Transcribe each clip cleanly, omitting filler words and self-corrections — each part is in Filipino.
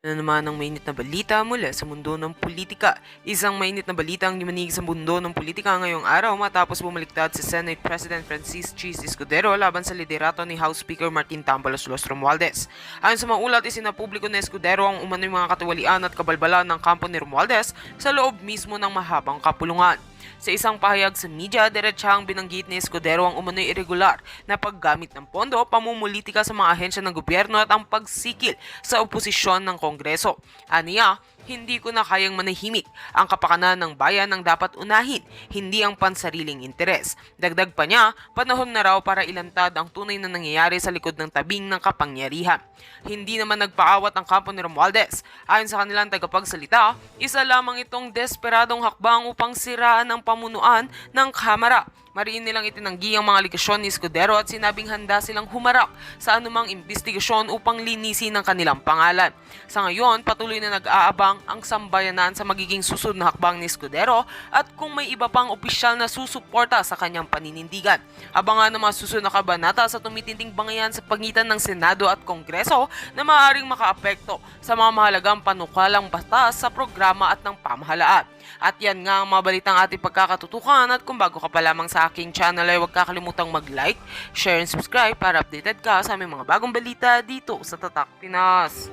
Ano naman ang mainit na balita mula sa mundo ng politika. Isang mainit na balita ang yumanig sa mundo ng politika ngayong araw matapos bumaliktad si Senate President Francis Cheese Escudero laban sa liderato ni House Speaker Martin Tambalos Los Romualdez. Ayon sa mga ulat, isinapubliko na Escudero ang umano'y mga katiwalian at kabalbalan ng kampo ni Romualdez sa loob mismo ng mahabang kapulungan. Sa isang pahayag sa media, diretsahang binanggit ni Escudero ang umano'y irregular na paggamit ng pondo, pamumulitika sa mga ahensya ng gobyerno at ang pagsikil sa oposisyon ng Kongreso. Aniya, hindi ko na kayang manahimik. Ang kapakanan ng bayan ang dapat unahin, hindi ang pansariling interes. Dagdag pa niya, panahon na raw para ilantad ang tunay na nangyayari sa likod ng tabing ng kapangyarihan. Hindi naman nagpaawat ang kampo ni Romualdez. Ayon sa kanilang tagapagsalita, isa lamang itong desperadong hakbang upang siraan ang pamunuan ng Kamara. Mariin nilang itinanggi ang mga aligasyon ni Escudero at sinabing handa silang humarap sa anumang imbestigasyon upang linisin ang kanilang pangalan. Sa ngayon, patuloy na nag-aabang ang sambayanan sa magiging susunod na hakbang ni Escudero at kung may iba pang opisyal na susuporta sa kanyang paninindigan. Abangan ang mga susunod na kabanata sa tumitinding bangayan sa pagitan ng Senado at Kongreso na maaaring makaapekto sa mga mahalagang panukalang batas sa programa at ng pamahalaan. At yan nga ang mga balitang ating pagkakatutukan at kung bago ka pa lamang sa aking channel ay huwag kakalimutang mag-like, share and subscribe para updated ka sa aming mga bagong balita dito sa Tatak Pinas.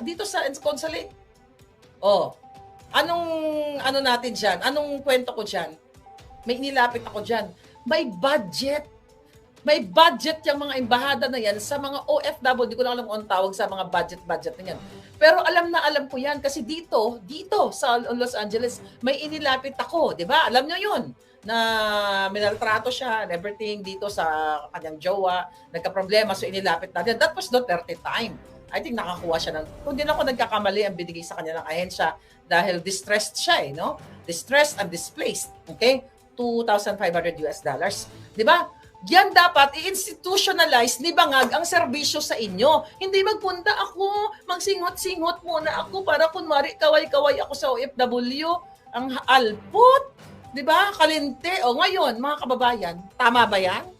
Dito sa consulate. Oh, anong ano natin diyan? Anong kwento ko diyan? May inilapit ako diyan. May budget. May budget yung mga embahada na yan sa mga OFW. Di ko na alam kung tawag sa mga budget na yan. Pero alam na alam ko yan kasi dito sa Los Angeles, may inilapit ako. Di ba? Alam nyo yun na minaltrato siya and everything dito sa kanyang jowa. Nagka-problema, so inilapit natin. That was Duterte time. I think nakakuha siya ng, kung din ako nagkakamali ang binigay sa kanya ng ahensya dahil distressed siya no? Distressed and displaced. Okay? $2,500 US. Di ba? Yan dapat i-institutionalize ni Bangag ang serbisyo sa inyo. Hindi magpunta ako, magsingot-singot muna ako para kunwari kaway-kaway ako sa OFW. Ang alpot, di ba? Kalinte. O ngayon, mga kababayan, tama ba yan?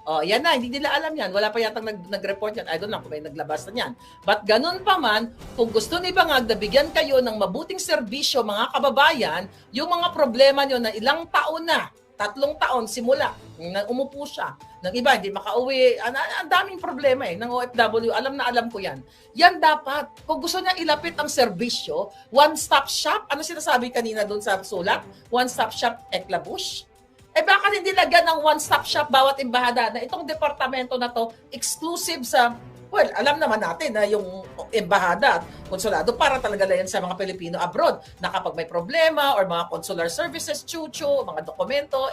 O, yan na, hindi nila alam yan. Wala pa yatang nag-report yan. I don't know kung may naglabas na yan. But ganun pa man, kung gusto ni Bangag na bigyan kayo ng mabuting serbisyo, mga kababayan, yung mga problema nyo na ilang taon na, 3 taon simula nang umupo siya. Nang iba, hindi makauwi. Ang daming problema ng OFW. Alam na alam ko yan. Yan dapat. Kung gusto niya ilapit ang serbisyo, one-stop shop. Ano sinasabi kanina doon sa sulat? One-stop shop, Eklabush. Bakit hindi lagyan ng one-stop shop bawat embahada na itong departamento na to exclusive sa, well, alam naman natin na yung embahada at konsulado para talaga lang yan sa mga Pilipino abroad na kapag may problema or mga consular services, chucho, mga dokumento,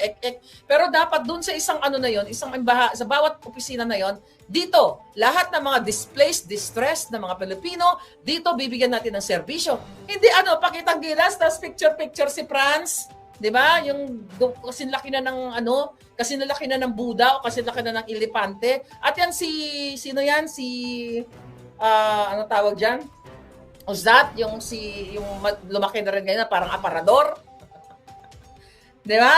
Pero dapat dun sa isang ano na yon, isang sa bawat opisina na yon, dito, lahat ng mga displaced, distressed na mga Pilipino, dito bibigyan natin ng serbisyo. Hindi pakitang gilas, tas picture-picture si Franz. 'Di ba? Yung kasi laki na ng kasi laki na ng Buddha o kasi laki na ng elepante. At yan sino yan? Si ano tawag diyan? Ozat, yung lumaki na rin ngayon na parang aparador. 'Di ba?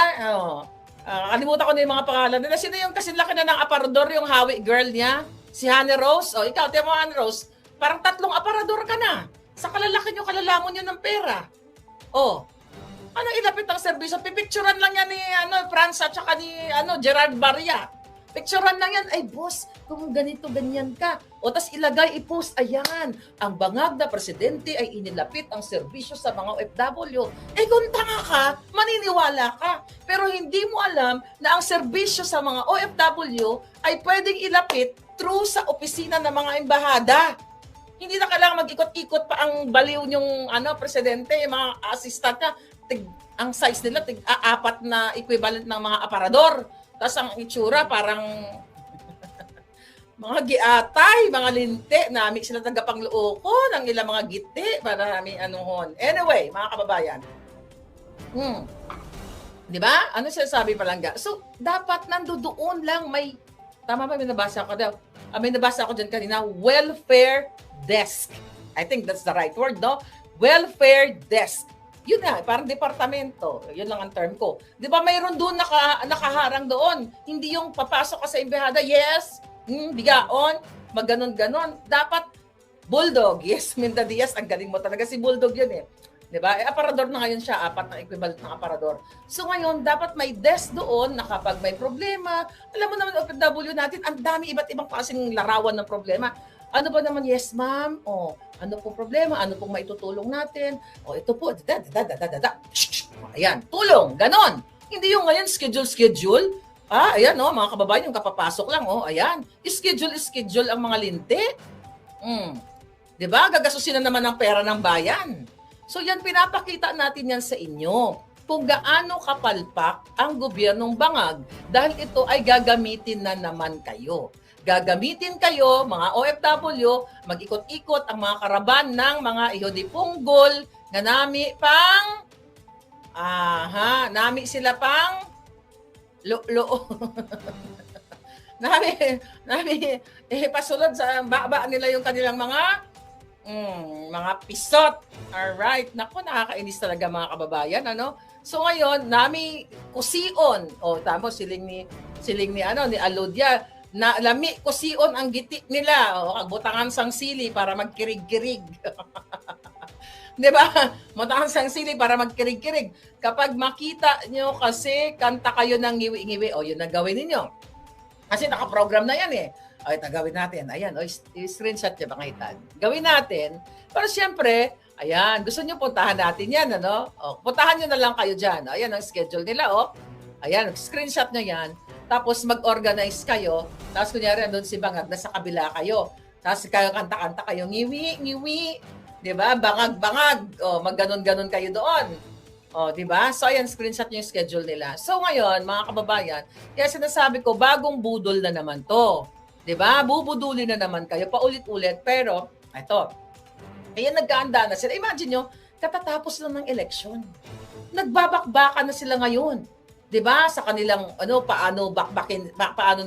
Kalimutan ko na yung mga pangalan nila. Sino yung kasi laki na ng aparador, yung hawi girl niya? Si Honey Rose. O ikaw, tiyan mo Honey Rose. Parang 3 aparador ka na. Sa kalalaki nyo, kalalamon nyo ng pera. Ilapit ang serbisyo? Pipicturean lang yan ni Franz at saka ni Gerard Barria. Picturean lang yan. Ay, boss, kung ganito, ganyan ka. Tas ilagay, i-post, ayan, ang Bangag na presidente ay inilapit ang serbisyo sa mga OFW. Kung tanga ka, maniniwala ka. Pero hindi mo alam na ang serbisyo sa mga OFW ay pwedeng ilapit through sa opisina ng mga embahada. Hindi na kailangan mag-ikot-ikot pa ang baliw yung presidente, yung mga assistant niya. Ang size nila, 4 na equivalent ng mga aparador. Tapos ang itsura parang mga giatay, mga linte, nami sila tagapangluoko ng ilang mga giti, marami anuhon. Anyway, mga kababayan. Di ba? Ano sinasabi palangga? So, dapat nandoon lang may, tama ba may nabasa ko daw? May nabasa ko dyan kanina, welfare desk. I think that's the right word, no? Welfare desk. Yun na, parang departamento. Yun lang ang term ko. Di ba mayroon doon nakaharang doon? Hindi yung papasok ka sa embahada, yes, bigaon, magganon-ganon. Dapat bulldog, yes, Minda Diaz, ang galing mo talaga. Si bulldog yun eh. Di ba? Aparador na ngayon siya, 4 na equivalent ng aparador. So ngayon, dapat may desk doon na kapag may problema, alam mo naman, OFW natin, ang dami iba't ibang klaseng larawan ng problema. Ano ba naman, yes ma'am? O, ano po problema? Ano pong maitutulong natin? O, ito po, ayan, tulong, ganon. Hindi yung ngayon, schedule. Ayan, no, mga kababayan, yung kapapasok lang, ayan. Schedule ang mga linti. Diba? Gagasusin na naman ang pera ng bayan. So yan, pinapakita natin yan sa inyo kung gaano kapalpak ang gobyernong bangag dahil ito ay gagamitin na naman kayo. Gagamitin kayo, mga OFW, mag-ikot-ikot ang mga karaban ng mga ihodipunggol na nami sila pang pasulod sa baba nila yung kanilang mga pisot. Alright. Naku, nakakainis talaga mga kababayan, ano? So ngayon, nami kusion. Tama, siling ni Alodia, na lami kusion ang giti nila. Butangan sang sili para magkirig-kirig. Di ba? Butangan sang sili para magkirig-kirig. Kapag makita nyo kasi kanta kayo ng ngiwi-ngiwi, yun ang gawin ninyo. Kasi nakaprogram na yan eh. Ito gawin natin. Ayan, screenshot nyo pangitan. Gawin natin. Pero siyempre, ayan, gusto nyo puntahan natin yan, ano? Puntahan nyo na lang kayo dyan. Ayan ang schedule nila, Ayan, screenshot nyo yan. Tapos mag-organize kayo. Tapos kunyari, andun si Bangag, nasa kabila kayo. Tapos kayo kanta-kanta kayo, ngiwi. Diba? Bangag. Magganon-ganon kayo doon. Diba? So, ayan, screenshot yung schedule nila. So, ngayon, mga kababayan, kaya sinasabi ko, bagong budol na naman to. Diba? Bubudulin na naman kayo, paulit-ulit. Pero, ito, ayan, nagkaanda na sila. Imagine nyo, katatapos lang ng eleksyon. Nagbabakbakan na sila ngayon. 'Di ba? Sa kanilang paano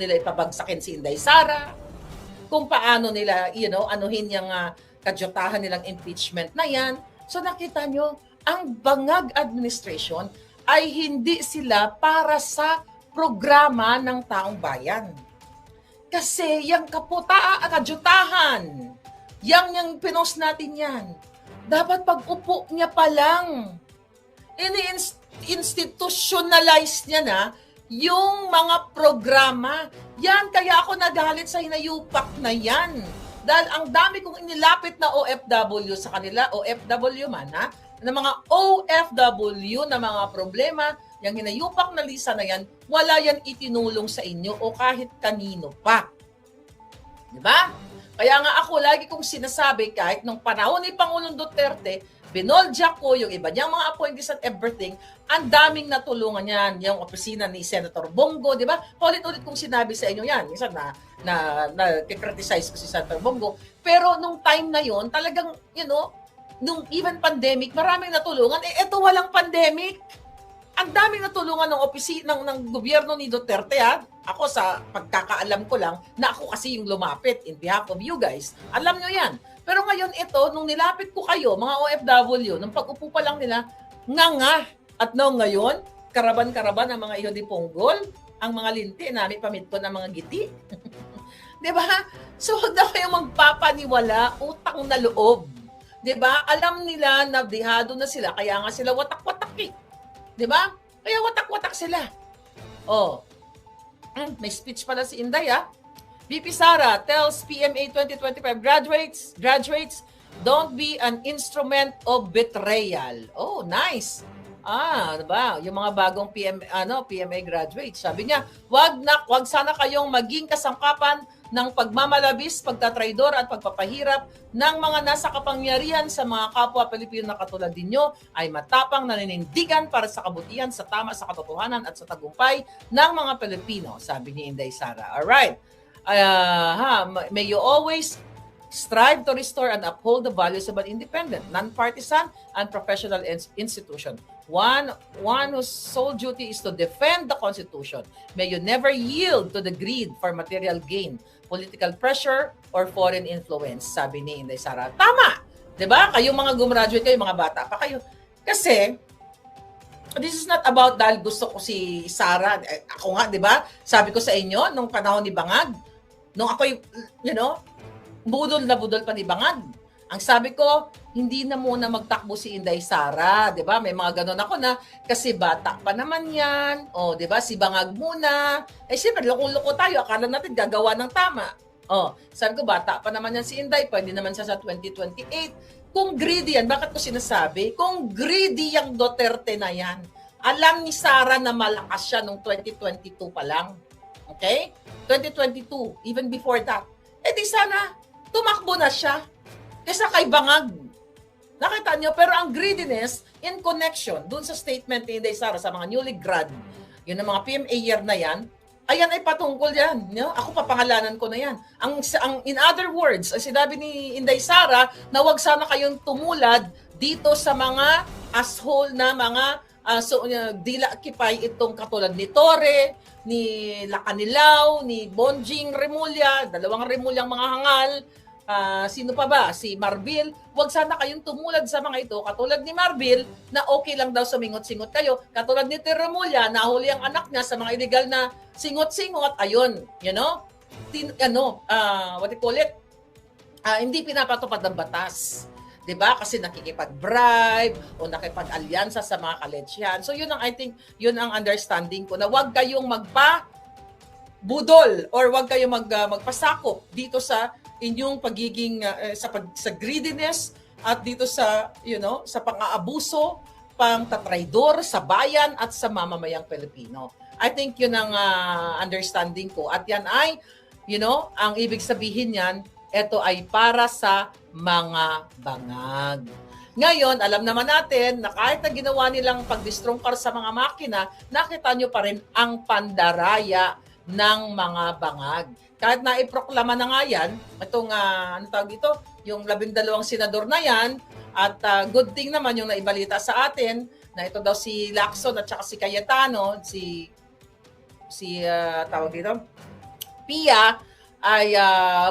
nila ipabagsakin si Inday Sara, kung paano nila, anuhin yung kadyutahan nilang impeachment na 'yan. So nakita nyo, ang Bangag administration ay hindi sila para sa programa ng taong bayan. Kasi yung kadyutahan, yung pinost natin yan, dapat pag-upo niya pa lang, institutionalize niya na yung mga programa. Yan, kaya ako nagalit sa hinayupak na yan. Dahil ang dami kong inilapit na OFW sa kanila, OFW man na mga OFW na mga problema, yung hinayupak na lisa na yan, wala yan itinulong sa inyo o kahit kanino pa. Diba? Kaya nga ako, lagi kong sinasabi, kahit nung panahon ni Pangulong Duterte, binolja ko yung iba niyang mga appointees at everything, ang daming natulungan yan. Yung opisina ni Senator Bongo, di ba? Ulit-ulit kong sinabi sa inyo yan. Minsan na-criticize ko si Senator Bongo. Pero nung time na yon, talagang, nung even pandemic, maraming natulungan. Eto walang pandemic. Ang daming natulungan ng gobyerno ni Duterte, Ako sa pagkakaalam ko lang, na ako kasi yung lumapit in behalf of you guys. Alam nyo yan. Pero ngayon ito, nung nilapit ko kayo, mga OFW, nung pag-upo pa lang nila, nga. At ngayon, karaban-karaban ang mga ihodipunggol, ang mga linti, namin pamit ko ng mga giti. Diba? So, huwag na kayong magpapaniwala, utang na loob. Diba? Alam nila na dihado na sila, kaya nga sila watak-watak eh. Diba? Kaya watak-watak sila. May speech pala si Inday, VP Sara tells PMA 2025 graduates, don't be an instrument of betrayal. Oh, nice. Diba? Yung mga bagong PMA graduates. Sabi niya, wag sana kayong maging kasangkapan ng pagmamalabis, pagtatraidor at pagpapahirap ng mga nasa kapangyarihan sa mga kapwa Pilipino na katulad ninyo ay matapang na ninindigan para sa kabutihan, sa tama, sa katotohanan at sa tagumpay ng mga Pilipino, sabi ni Inday Sara. Alright. May you always strive to restore and uphold the values of an independent, non-partisan, and professional institution. One whose sole duty is to defend the Constitution. May you never yield to the greed for material gain, political pressure, or foreign influence, sabi ni Inday Sara. Tama! 'Di ba? Kayong mga gumraduate kayo, mga bata pa kayo. Kasi this is not about dahil gusto ko si Sara. Ako nga, 'di ba? Sabi ko sa inyo nung panahon ni Bangag, nung ako, budol na budol pa ni Bangag. Ang sabi ko, hindi na muna magtakbo si Inday Sara, 'di ba? May mga ganun ako na kasi bata pa naman 'yan. 'Di ba? Si Bangag muna. Siyempre, loko-loko tayo, akala natin gagawa ng tama. Sabi ko, bata pa naman yan si Inday, pwede naman siya sa 2028. Kung greedy yan, bakit ko sinasabi? Kung greedy yung Duterte na yan, alam ni Sara na malakas siya nung 2022 pa lang. Okay? 2022, even before that. Di sana, tumakbo na siya. Kesa kay Bangag. Nakita nyo? Pero ang greediness in connection dun sa statement ni Inday Sara sa mga newly grad, yun ang mga PMA year na yan, ayan ay patungkol yan. Ako papangalanan ko na yan. In other words, ang sinabi ni Inday Sara na wag sana kayong tumulad dito sa mga asshole na mga dila-kipay itong katulad ni Torre, ni Lacanilaw, ni Bonjing Remulla, dalawang Remulyang mga hangal, sino pa ba? Si Marbil. Huwag sana kayong tumulad sa mga ito. Katulad ni Marbil, na okay lang daw sumingot-singot kayo. Katulad ni Remulla, nahuli ang anak niya sa mga illegal na singot-singot. Ayun, what do you call it? Hindi pinapatupad ng batas. 'Di ba? Kasi nakikipag-bribe o nakipag-alyansa sa mga kaletsyan. So yun ang, I think, yun ang understanding ko na huwag kayong budol or huwag kayong magpasakop dito sa inyong pagiging sa greediness at dito sa sa pang-aabuso, pang-tatraidor sa bayan at sa mamamayang Pilipino. I think yun ang understanding ko. At yan ay ang ibig sabihin niyan, ito ay para sa mga bangag. Ngayon, alam naman natin na kahit na ginawa nilang pag-destrongkar sa mga makina, nakita nyo pa rin ang pandaraya ng mga bangag. Kahit na iproklama na nga yan, itong, yung 12 senador na yan, at good thing naman yung naibalita sa atin, na ito daw si Lacson at saka si Cayetano, tawag dito, Pia, ay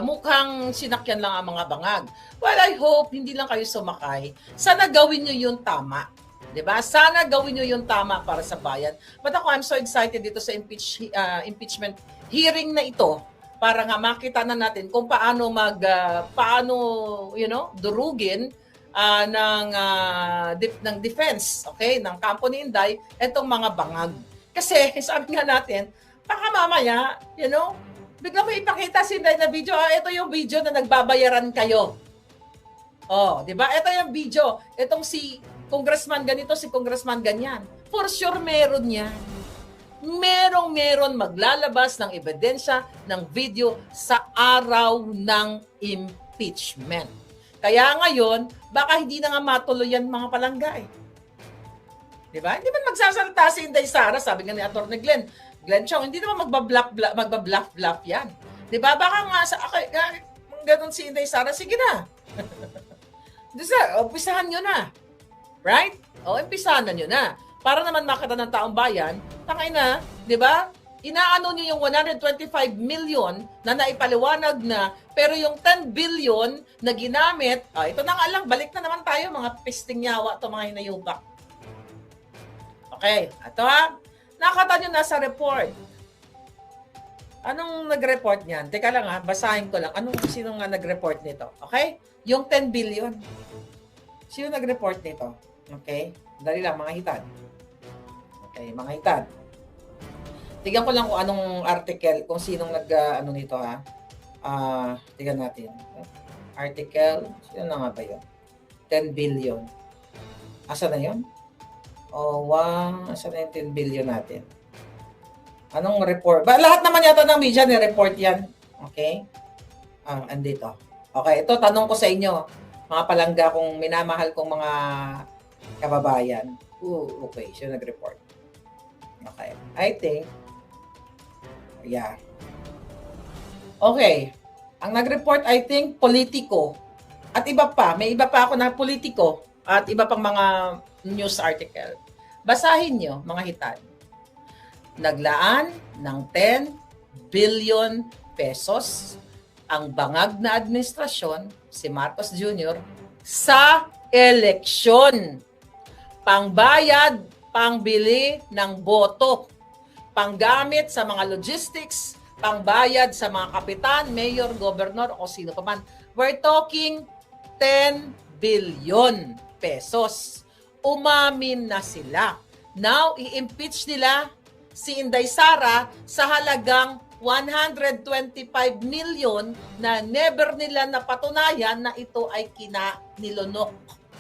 mukhang sinakyan lang ang mga bangag. Well, I hope hindi lang kayo sumakay. Sana gawin nyo yung tama. 'Di ba? Sana gawin nyo yung tama para sa bayan. But ako, I'm so excited dito sa impeachment hearing na ito para nga makita na natin kung paano durugin ng defense, okay, ng kampo ni Inday, itong mga bangag. Kasi sabi nga natin, baka mamaya, bigla mo ipakita si Inday na video, ito yung video na nagbabayaran kayo. 'Di ba? Ito yung video. Itong si congressman ganito, si congressman ganyan. For sure meron 'yan. Meron maglalabas ng ebidensya ng video sa araw ng impeachment. Kaya ngayon, baka hindi na nga matuloy yan mga palangga. 'Di ba? Hindi man magsasalita si Inday Sara, sabi nga ni Atty. Glenn Chong, hindi naman magbabluff yan. 'Di ba? Baka nga ganun si Inday Sara, sige na. Umpisahan nyo na. Right? Umpisahan na nyo na. Para naman makita ng taong bayan, tangay na, 'di ba? Inaano nyo yung 125 million na naipaliwanag na, pero yung 10 billion na ginamit, ito na nga lang, balik na naman tayo, mga pisting yawa to, mga hinayubak. Okay, ito nakakata nyo nasa report. Anong nag-report niyan? Teka lang basahin ko lang. Sino nga nag-report nito? Okay? Yung 10 billion. Sino nag-report nito? Okay? Dali lang, mga hitad. Okay, mga hitad. Tignan ko lang kung anong article, kung sinong nito tignan natin. Article, sino na nga ba yun? 10 billion. Asa na yun? Asa na yung 10 billion natin? Anong report? Lahat naman yata ng media ni-report yan. Okay? Andito. Okay, ito tanong ko sa inyo, mga palangga kong minamahal kong mga kababayan. Okay, siya nag-report. Okay. I think, yeah. Okay. Ang nag-report, I think, Politico. At iba pa. May iba pa ako na Politico. At iba pang mga news article. Basahin nyo, mga hitad. Naglaan ng 10 billion pesos ang bangag na administrasyon, si Marcos Jr., sa eleksyon. Pangbayad, pangbili ng boto, panggamit sa mga logistics, pangbayad sa mga kapitan, mayor, gobernador o sino pa man. We're talking 10 billion pesos. Umamin na sila. Now, i-impeach nila si Inday Sara sa halagang 125 million na never nila napatunayan na ito ay kinanilunok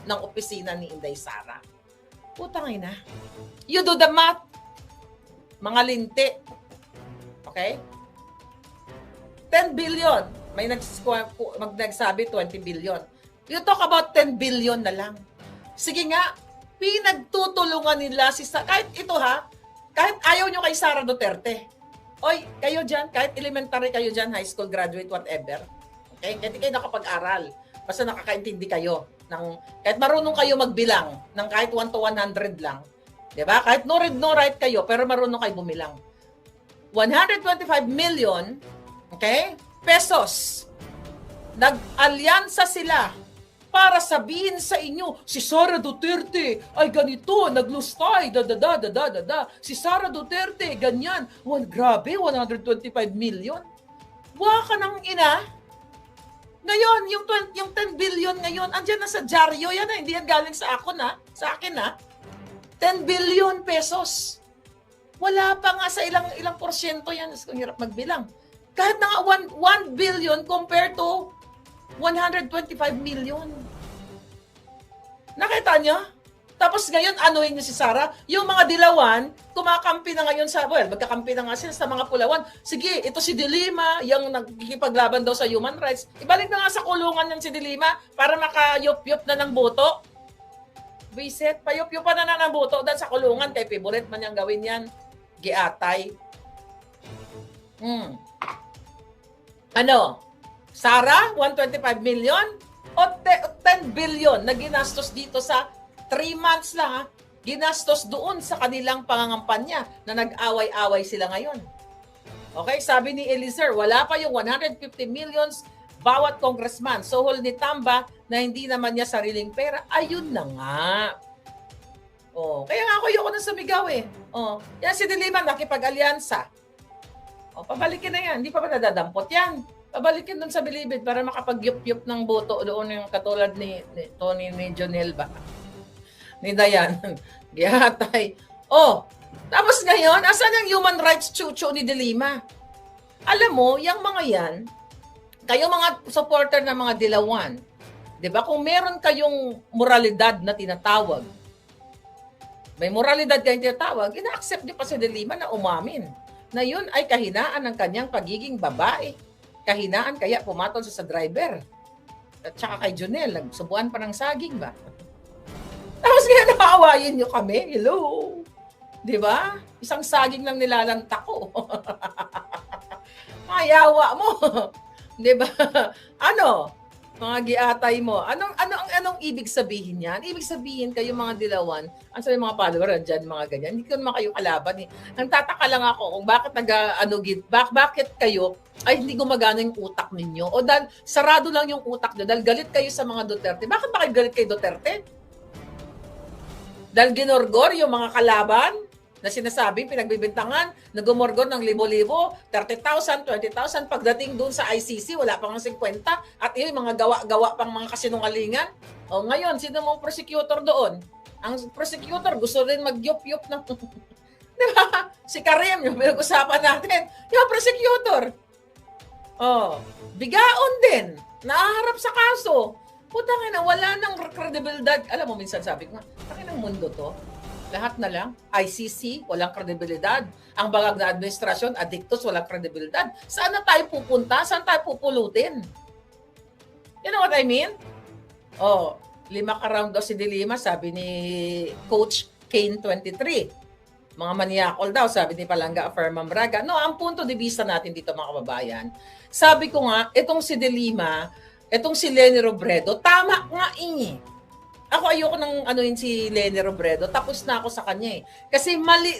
ng opisina ni Inday Sara. Putang ina. You do the math. Mga linti. Okay? 10 billion. May nagsabi 20 billion. You talk about 10 billion na lang. Sige nga, pinagtutulungan nila si Sara. Kahit ito ha, kahit ayaw nyo kay Sara Duterte. Oy, kayo dyan, kahit elementary kayo dyan, high school graduate, whatever. Okay? Kahit kayo nakapag-aral. Basta nakakaintindi kayo. Kahit marunong kayo magbilang ng kahit 1 to 100 lang. Diba? Kahit no read, no write kayo, pero marunong kayo bumilang. 125 million, okay, pesos. Nag-alyansa sila para sabihin sa inyo, si Sara Duterte ay ganito, naglustay, Si Sara Duterte, ganyan. Grabe, 125 million. Waka ng ina. Ngayon, yung 10 billion ngayon, andyan na sa dyaryo yan, hindi yan galing sa ako na, sa akin na. 10 billion pesos. Wala pa nga sa ilang porsyento yan, kung hirap magbilang. Kahit na nga 1 billion compared to 125 million. Nakita niyo? Tapos ngayon, anuhin niyo si Sara. Yung mga dilawan, kumakampi na ngayon sa, magkakampi na nga sila sa mga pulawan. Sige, ito si Dilima, yung nagkikipaglaban daw sa human rights. Ibalik na nga sa kulungan yan si Dilima para makayup-yup na ng boto. Visit, payup-yupan na ng boto dahil sa kulungan. Kay favorite man niyang gawin yan. Giatay. Ano? Sara, 125 million o 10 billion na ginastos dito sa 3 months lang, ha? Ginastos doon sa kanilang pangangampanya na nag-away-away sila ngayon. Okay, sabi ni Eliezer, wala pa yung 150 millions bawat congressman. Sohol ni Tamba na hindi naman niya sariling pera. Ayun na nga. Kaya nga ako yung nang sumigaw eh. Yan si Dilima nakipag-alyansa. Pabalikin na yan. Hindi pa ba nadadampot yan? Pabalikin doon sa Bilibid para makapag-yup-yup ng boto doon yung katulad ni Tony, ni Jonel ba? Ni Dayan. Gihatay. Tapos ngayon, asan yung human rights chucho ni Dilima? Alam mo, yung mga yan, kayo mga supporter ng mga dilawan, di ba? Kung meron kayong moralidad na tinatawag, may moralidad kayong tinatawag, ina-accept niyo pa si Dilima na umamin na yun ay kahinaan ng kanyang pagiging babae. Kahinaan kaya pumatol sa driver. At saka kay Jonel, nagsubuan pa ng saging ba? Tapos kaya nakaawayin nyo kami. Hello? Di ba? Isang saging lang nilalanta ko. Mayawa mo. Di ba? Ano? Mga giatay mo. Anong ibig sabihin yan? Ibig sabihin kayo mga dilawan, ang sabi mga follower dyan, mga ganyan, hindi ko naman kayo kalaban eh. Ang tataka lang ako kung bakit bakit kayo ay hindi gumagana yung utak ninyo o dahil sarado lang yung utak nyo dahil galit kayo sa mga Duterte. Bakit ba kayo galit kay Duterte? Dahil ginorgor yung mga kalaban na sinasabing pinagbibintangan, nagumorgor ng libo-libo, 30,000, 20,000, pagdating doon sa ICC, wala pang 50, at yung mga gawa-gawa pang mga kasinungalingan. Ngayon, sino mong prosecutor doon? Ang prosecutor gusto rin mag-yup-yup ng... Di ba? Si Karim, yung pinag-usapan natin, yung prosecutor. Bigaon din, naaharap sa kaso. Putang ina, wala nang kredibilidad. Alam mo, minsan sabi ko nga, takin ng mundo to. Lahat na lang. ICC, walang kredibilidad. Ang bangag na administrasyon, adictos, walang kredibilidad. Saan na tayo pupunta? Saan tayo pupulutin? You know what I mean? 5 ka-round daw si Dilima, sabi ni Coach Kane 23. Mga maniakol daw, sabi ni Palanga Ferman Braga. No, ang punto de vista natin dito mga kababayan, sabi ko nga, itong si Dilima, itong si Leni Robredo, tama nga Ako ayoko nang anuin si Leni Robredo. Tapos na ako sa kanya eh. Kasi mali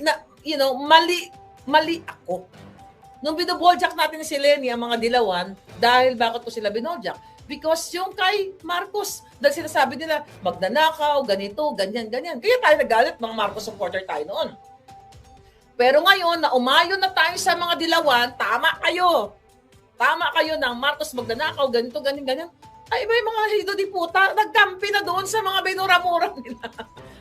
ako. Nung binoboljak natin si Leni, ang mga dilawan, dahil bakit ko sila binoljak? Because yung kay Marcos, dahil sinasabi nila, magnanakaw, ganito, ganyan, ganyan. Kaya tayo nagalit, mga Marcos supporter tayo noon. Pero ngayon, na umayon na tayo sa mga dilawan, tama kayo. Tama kayo ng Marcos magnanakaw, ganito, ganyan, ganyan. Ay, may mga hido di puta, nagkampi na doon sa mga binura-mura nila.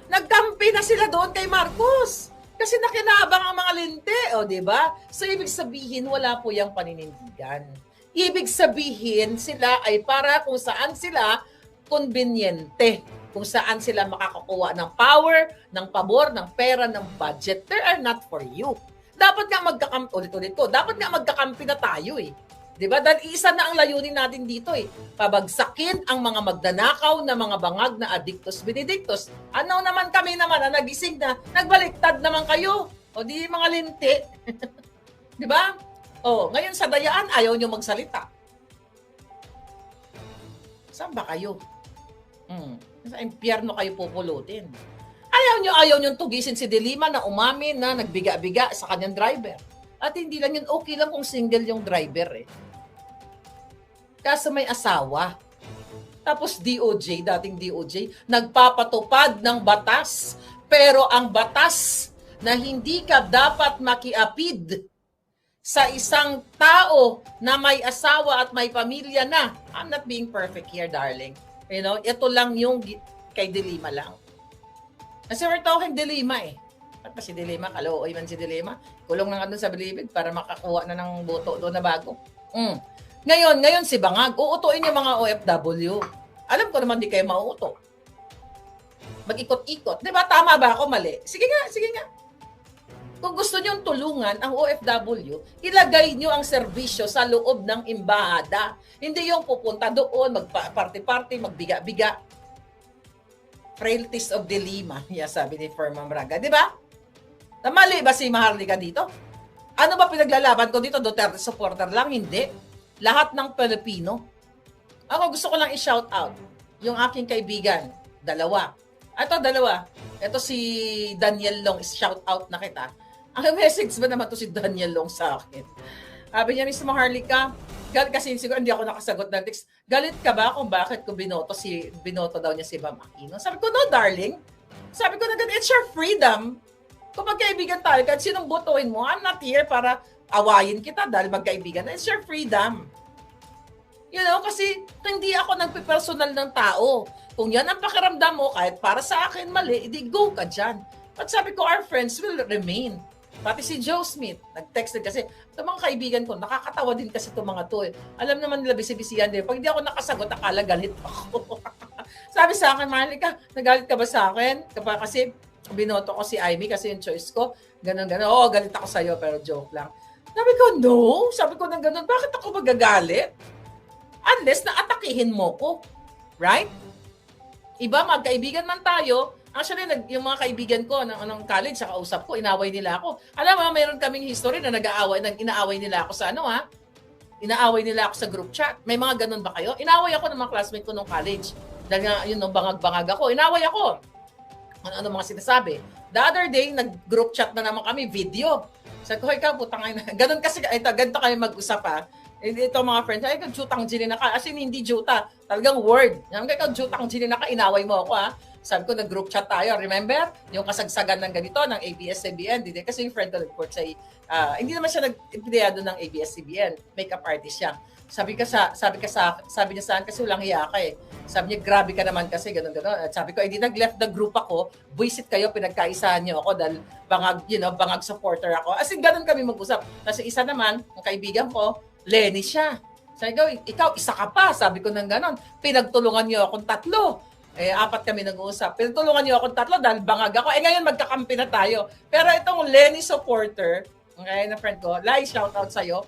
Nagkampi na sila doon kay Marcos. Kasi nakinabang ang mga linte, o di ba? So, ibig sabihin, wala po yung paninindigan. Ibig sabihin, sila ay para kung saan sila konbinyente, kung saan sila makakakuha ng power, ng pabor, ng pera, ng budget. They are not for you. Dapat nga magkakampi, ulit-ulit ko, dapat nga magkakampi na tayo eh. Diba? Dahil isa na ang layunin natin dito eh. Pabagsakin ang mga magnanakaw na mga bangag na addictus benedictus. Ano naman kami naman na nagising na, nagbaliktad naman kayo. O di mga linti. Diba? O, ngayon sa dayaan, ayaw nyo magsalita. Saan ba kayo? Sa impyerno kayo pupulutin. Ayaw nyo tugisin si De Lima na umamin na nagbiga-biga sa kanyang driver. At hindi lang yun, okay lang kung single yung driver eh. Kaso may asawa. Tapos DOJ, dating DOJ, nagpapatupad ng batas. Pero ang batas na hindi ka dapat makiapid sa isang tao na may asawa at may pamilya na. I'm not being perfect here, darling. You know, ito lang yung kay De Lima lang. Kasi we're talking De Lima eh. At pa si De Lima, kalooy man si De Lima. Kulong na nga doon sa Bilibid para makakuha na ng boto doon na bago. Ngayon si Bangag, uutuin yung mga OFW. Alam ko naman di kayo mauuto. Mag-ikot-ikot. Di ba? Tama ba ako? Mali? Sige nga. Kung gusto nyo tulungan ang OFW, ilagay nyo ang serbisyo sa loob ng embahada. Hindi yung pupunta doon, magparty-party, magbiga-biga. Frailties of De Lima, sabi ni Ferman Braga. Di ba? Mali ba si Maharlika dito? Ano ba pinaglalaban ko dito? Duterte supporter lang? Hindi. Lahat ng Pilipino. Ako gusto ko lang i-shout out yung aking kaibigan. Dalawa. Ito si Daniel Long. Shout out na kita. Ang message ba naman to si Daniel Long sa akin? Sabi niya, Miss Maharlika, galit kasi siguro hindi ako nakasagot ng text. Galit ka ba kung bakit ko binoto daw niya si Bam Aquino? Sabi ko, no darling. Sabi ko na ganun, it's your freedom. Kung magkaibigan tayo, kahit sinong botohin mo, I'm not here para awayin kita dahil magkaibigan. It's your freedom. You know, kasi hindi ako nagpipersonal ng tao. Kung yan ang pakiramdam mo, kahit para sa akin mali, edi go ka dyan. At sabi ko, our friends will remain. Pati si Joe Smith, nag-text din kasi, itong mga kaibigan ko, nakakatawa din kasi itong mga to eh. Alam naman nila, bisi-bisiyan din. Pag hindi ako nakasagot, akala galit ako. Sabi sa akin, Mahalika, nagalit ka ba sa akin? Kasi binoto ko si Amy kasi yung choice ko. Ganon. Oo, galit ako sa'yo, pero joke lang. Sabi ko, no. Sabi ko na ganon, bakit ako magagalit? Unless na atakihin mo ko. Right? Iba, magkaibigan man tayo. Actually, yung mga kaibigan ko ng college, sa kausap ko, inaway nila ako. Alam mo, mayroon kaming history na inaaway nila ako sa inaaway nila ako sa group chat. May mga ganun ba kayo? Inaway ako ng mga classmate ko nung college. Dahil nga, yun, bangag-bangag ako. Inaway ako. Ano mga sinasabi. The other day, nag-group chat na naman kami, video. Sabi ko, ikaw, putang ina. Ganun kasi, ganito kayo mag-usap ha. Ito mga friends, ay, jutang jinin na ka. As in, hindi juta. Talagang word. Ikaw, jutang jinin na ka, inaway mo ako ha. Sabi ko, nag-group chat tayo. Remember? Yung kasagsagan ng ganito, ng ABS-CBN. Kasi yung friend ko nag-report sa, hindi naman siya nag-empleyado ng ABS-CBN. Makeup artist siya. Sabi niya sa akin, kasi walang hiya ka eh. Sabi niya, grabe ka naman kasi, gano'n. At sabi ko, hindi nag-left the group ako. Buisit kayo, pinagkaisahan niyo ako dahil bangag supporter ako. As in, gano'n kami mag-usap. Kasi isa naman, ang kaibigan ko, Lenny siya. Sabi ko, ikaw, isa ka pa. Sabi ko ng gano'n. Pinagtulungan niyo akong 3. 4 kami nag-uusap. Pinagtulungan niyo akong 3 dahil bangag ako. Ngayon magkakampi na tayo. Pero itong Lenny supporter, okay, na friend ko, Lai, shout out sa'yo.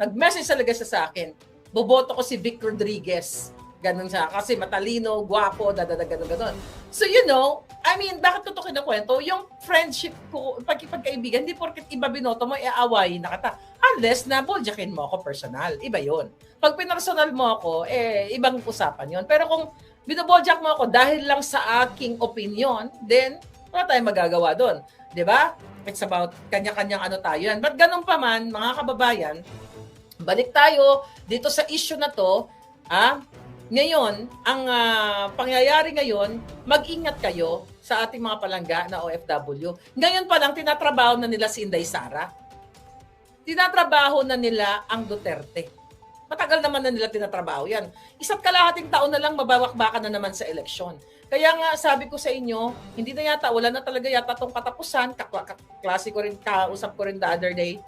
Nag-message talaga siya sa akin. Boboto ko si Vic Rodriguez. Ganun siya. Kasi matalino, gwapo, gano'n. So, you know, I mean, bakit ko ito kinukwento? Yung friendship ko, pagkaibigan, hindi porket iba binoto mo, aawayin na kita. Unless na boljakin mo ako personal. Iba yon. Pag pinersonal mo ako, ibang usapan yon. Pero kung binoboljak mo ako dahil lang sa aking opinion, then wala tayong magagawa doon. Diba? It's about kanya-kanyang ano tayo yan. But ganun pa man, mga kababayan, balik tayo dito sa issue na to, Ngayon, ang pangyayari ngayon, mag-ingat kayo sa ating mga palangga na OFW. Ngayon pa lang, tinatrabaho na nila si Inday Sara. Tinatrabaho na nila ang Duterte. Matagal naman na nila tinatrabaho yan. Isa't kalahating taon na lang mabawakbakan na naman sa eleksyon. Kaya nga sabi ko sa inyo, hindi na yata, wala na talaga yata itong katapusan. Klase ko rin, kausap ko rin the other day,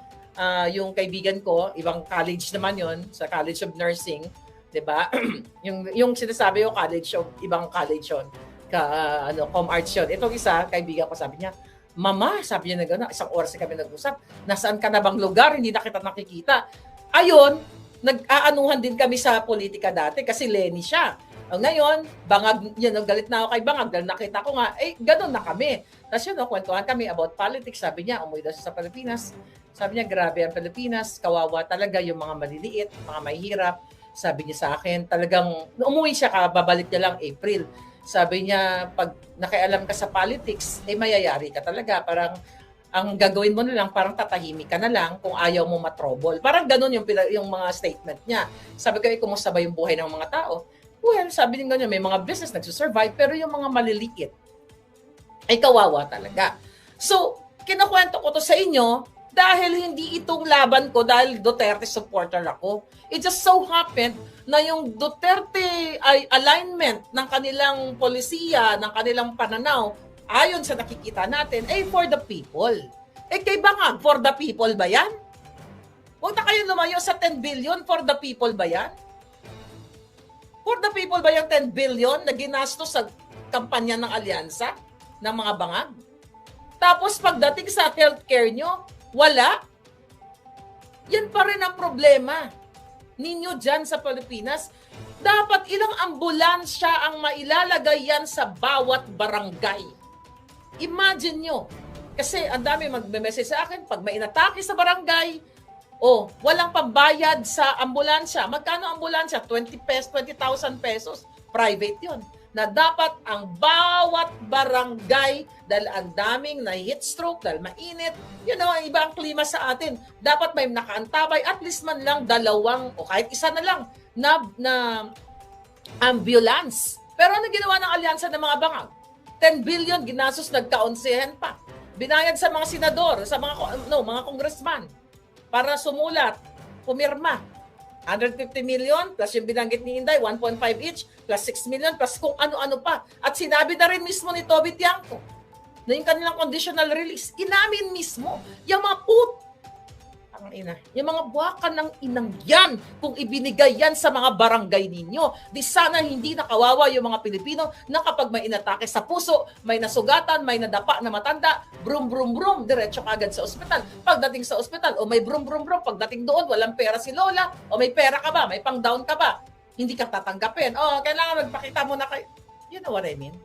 yung kaibigan ko, ibang college naman yon sa College of Nursing. 'Di ba? yung sinasabi ko college of ibang college yon. Com-arts yun. Itong isa, kaibigan ko, sabi niya, Mama, sabi niya na gano'n, isang oras na kami nag-usap, nasaan ka na bang lugar, hindi na kita nakikita. Ayun, nag-aanuhan din kami sa politika dati kasi Lenny siya. Ngayon, bangag, yun, galit na ako kay Bangag, dahil nakita ko nga, gano'n na kami. Tapos yun, kwentuhan kami about politics, sabi niya, umuwi daw siya sa Pilipinas. Sabi niya, grabe ang Pilipinas, kawawa talaga yung mga maliliit, mga mahihirap. Sabi niya sa akin, talagang umuwi siya babalik niya lang April. Sabi niya, pag nakialam ka sa politics, mayayari ka talaga. Parang ang gagawin mo na lang, parang tatahimik ka na lang kung ayaw mo matrobol. Parang ganun yung mga statement niya. Sabi ko, kumusta ba yung buhay ng mga tao? Well, sabi niya, may mga business nagsusurvive, pero yung mga maliliit, ay kawawa talaga. So, kinukwento ko to sa inyo, dahil hindi itong laban ko dahil Duterte supporter ako. It just so happened na yung Duterte ay alignment ng kanilang polisiya, ng kanilang pananaw, ayon sa nakikita natin, for the people. Kay Bangag, for the people ba yan? Huwag na kayo lumayo sa 10 billion, for the people ba yan? For the people ba yung 10 billion na ginastos sa kampanya ng alyansa ng mga Bangag? Tapos pagdating sa healthcare nyo, wala. Yan pa rin ang problema ninyo dyan sa Pilipinas. Dapat ilang ambulansya ang mailalagay yan sa bawat barangay. Imagine nyo. Kasi ang dami magme-message sa akin, pag may inatake sa barangay, walang pambayad sa ambulansya. Magkano ambulansya? 20,000 pesos. Private yon. Na dapat ang bawat barangay, dahil ang daming na heat stroke, dahil mainit, ang iba ang klima sa atin, dapat may nakaantabay, at least man lang dalawang, o kahit isa na lang, na ambulance. Pero ano ginawa ng alyansa ng mga Bangag? 10 billion, ginasos, nagkaonsehan pa. Binayad sa mga senador, sa mga congressman, para sumulat, pumirma. 150 million, plus yung binanggit ni Inday, 1.5 each, plus 6 million, plus kung ano-ano pa. At sinabi na rin mismo ni Toby Tiangco na yung kanilang conditional release, inamin mismo, yung mga yung mga buwakan ng inang yan, kung ibinigay yan sa mga barangay ninyo, di sana hindi nakawawa yung mga Pilipino na kapag may inatake sa puso, may nasugatan, may nadapa na matanda, brum brum brum, diretso kagad sa ospital. Pagdating sa ospital, may brum brum brum, pagdating doon, walang pera si Lola, may pera ka ba, may pang down ka ba, hindi ka tatanggapin. Kailangan magpakita mo na kayo. You know what I mean?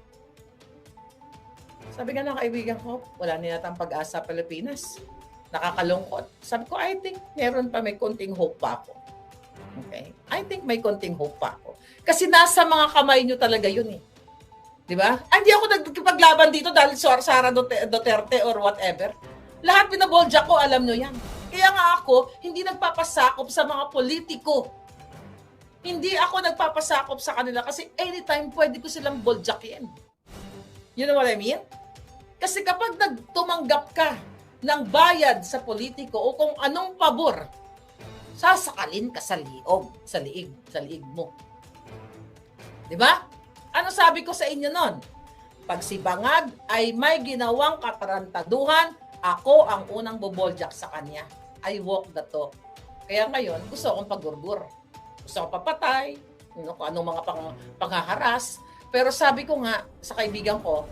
Sabi nga ng kaibigan ko, wala na yata ang pag-asa Pilipinas. Nakakalungkot. Sabi ko, I think meron pa, may konting hope pa ako. Okay? I think may konting hope pa ako. Kasi nasa mga kamay nyo talaga yun eh. Di ba? Hindi ako nagpaglaban dito dahil Sara Duterte or whatever. Lahat binabolja ko, alam nyo yan. Kaya nga ako, hindi nagpapasakop sa mga politiko. Hindi ako nagpapasakop sa kanila kasi anytime pwede ko silang boljakin. You know what I mean? Kasi kapag tumanggap ka ng bayad sa politiko o kung anong pabor, sasakalin ka sa liig mo. 'Di ba? Ano sabi ko sa inyo nun? Pag si Bangag ay may ginawang katarantaduhan, ako ang unang boboljak sa kanya. I walk the talk. Kaya ngayon, gusto akong pagurbur. Gusto akong papatay, kung anong mga panghaharas. Pero sabi ko nga sa kaibigan ko,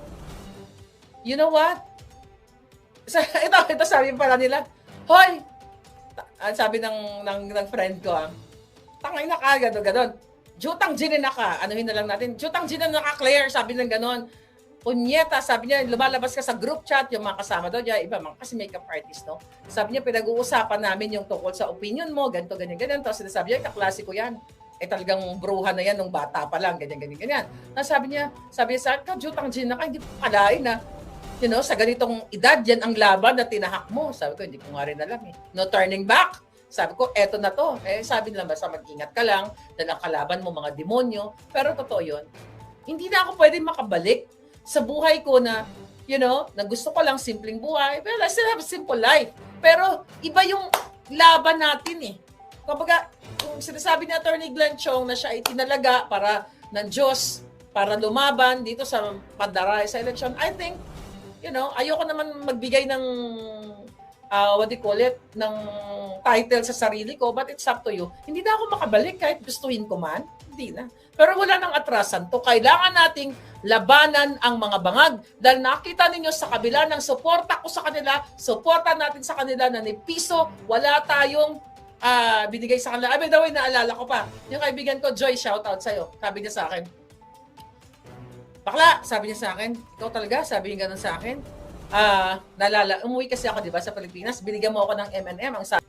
you know what? Ito sabi pala nila, hoy, sabi ng friend ko, tangay na ka, gano'n. Jutang ginin na ka, anuhin na lang natin, jutang ginin na ka, Claire, sabi ng gano'n. Punyeta, sabi niya, lumalabas ka sa group chat, yung mga kasama daw niya, iba mga kasi makeup artist, no? Sabi niya, pinag-uusapan namin yung tungkol sa opinion mo, ganito, ganyan. Tapos sinasabi niya, kaklase ko yan. Talagang bruha na yan nung bata pa lang, ganyan. Sabi niya sa akin, jutang ginin na ka, hindi ko kalain na. Sa ganitong edad, yan ang laban na tinahak mo. Sabi ko, hindi ko nga rin alam eh. No turning back. Sabi ko, eto na to. Sabi nila basta mag-ingat ka lang, dahil ang kalaban mo mga demonyo. Pero totoo yun. Hindi na ako pwede makabalik sa buhay ko na, na gusto ko lang simpleng buhay. Well, I still have a simple life. Pero iba yung laban natin eh. Kumbaga, kung sinasabi ni Attorney Glenn Chong na siya ay tinalaga para ng Diyos, para lumaban dito sa Pandaray sa election, I think, ayoko naman magbigay ng ng title sa sarili ko, but it's up to you. Hindi na ako makabalik kahit gustuhin ko man. Hindi na. Pero wala nang atrasan to. Kailangan nating labanan ang mga bangag. Dahil nakita ninyo sa kabila ng suporta ko sa kanila, suporta natin sa kanila na ni piso, wala tayong binigay sa kanila. By the way, naalala ko pa, yung kaibigan ko, Joy, shoutout sa'yo. Sabi niya sa akin, bakla, sabi niya sa akin, ikaw talaga, sabi niya ganun sa akin. Nalala, umuwi kasi ako, di ba, sa Pilipinas, binigyan mo ako ng M&M, ang sabi